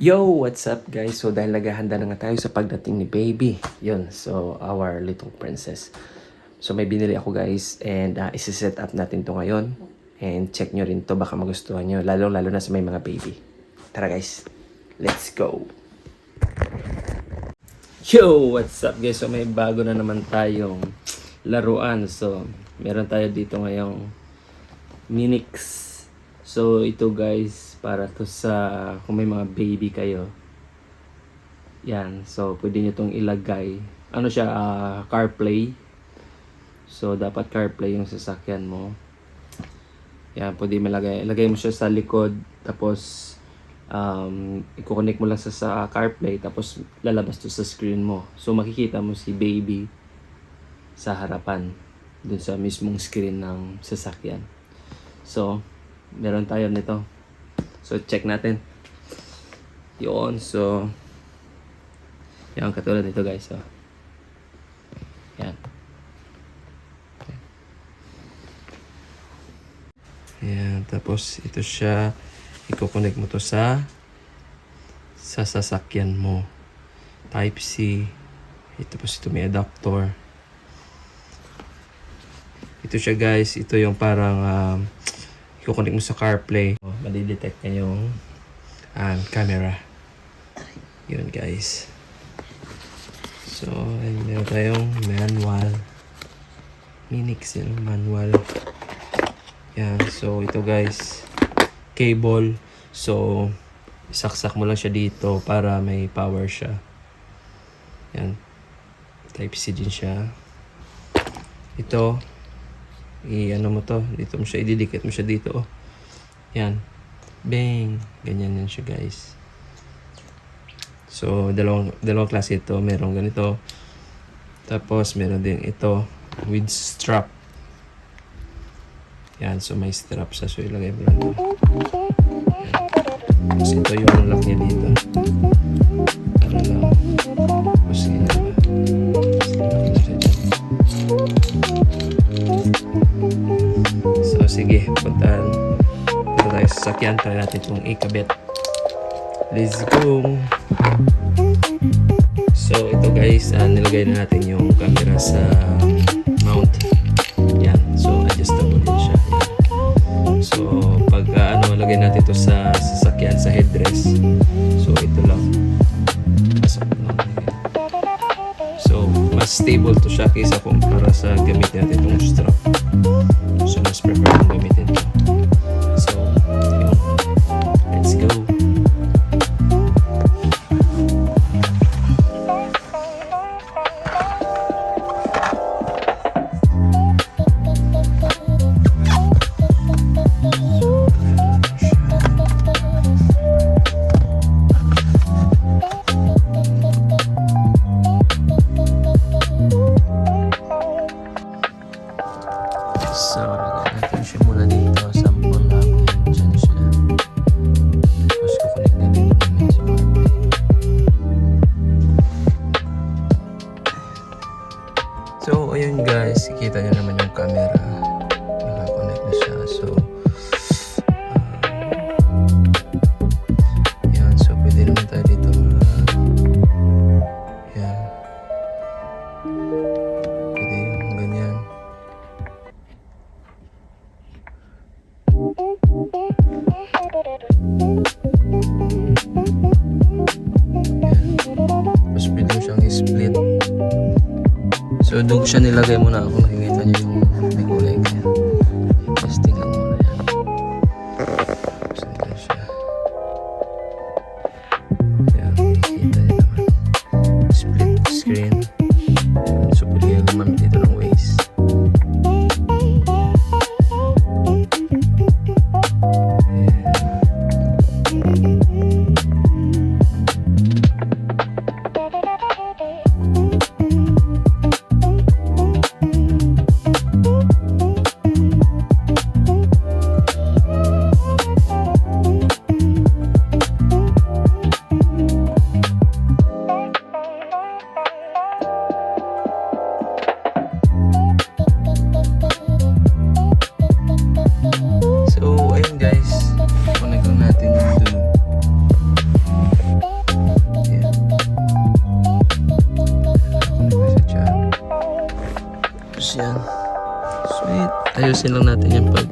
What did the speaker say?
Yo, what's up guys? So dahil naghahanda na nga tayo sa pagdating ni baby. Yun, so our little princess. So may binili ako guys and isi-set up natin to ngayon. And check nyo rin to, baka magustuhan nyo. Lalo na sa may mga baby. Tara guys, let's go! Yo, what's up guys? So may bago na naman tayong laruan. So meron tayo dito ngayong Minix. So ito guys, para to sa kung may mga baby kayo. Yan, so pwede nyo itong ilagay. Ano siya, CarPlay. So dapat CarPlay yung sasakyan mo. Yan, pwede ilagay mo siya sa likod. Tapos i-connect mo lang sa CarPlay. Tapos lalabas to sa screen mo. So makikita mo si baby sa harapan, dun sa mismong screen ng sasakyan. So meron tayo nito. So check natin. Yun, so yan, katulad nito guys. So yan. Yan, tapos ito siya, i-connect mo to sa sasakyan mo. Type C. Tapos ito may adapter. Ito siya guys, ito yung parang i-connect mo sa CarPlay. Madidetect niya yung camera. Yun guys. So, meron tayong manual. Minix yung manual. Yan. So, ito guys, cable. So, isaksak mo lang siya dito para may power siya. Yan. Type C din siya. Ito, ano mo to, dito mo siya, ididikit mo siya dito. Yan. Bang! Ganyan yan siya guys. So, dalawang klase ito. Merong ganito. Tapos, meron din ito with strap. Yan. So, may strap siya. So, ilagay mo lang ito. Tapos, ito yung lock niya dito. Para lang. Tapos, ganyan ba? Lock mo siya dyan. So, sige. Punta tayo sa sasakyan. Try natin itong ikabit. Let's go! So, ito guys, nilagay na natin yung camera sa mount. Yan. So, adjustable din siya. Yan. So, pag lagay natin ito sa sasakyan, sa headrest. So, ito lang. So, mas stable to siya kaysa kumpara sa gamitin natin itong strap. So, mas prefer kong gamitin ito. So, yun. Let's go! So, lagyan natin siya muna dito. Sample lang. Diyan siya. Tapos, kukunik natin ito namin sa CarPlay. So, ayun guys. Kita nyo naman yung camera. Nakakonect na siya. So, yan. So, pwede naman tayo dito. Yan. Pwede yung ganyan. Tapos pwede mo siyang i-split. So doon siya nilagay muna ako. Nakikita niyo yung may kulay kaya. Testing lang muna yan. Tapos nila siya. Kaya nakikita niyo naman. Split screen. So pwede kayo gumamit dito ng Waze. Sweet. Ayusin lang natin yan pag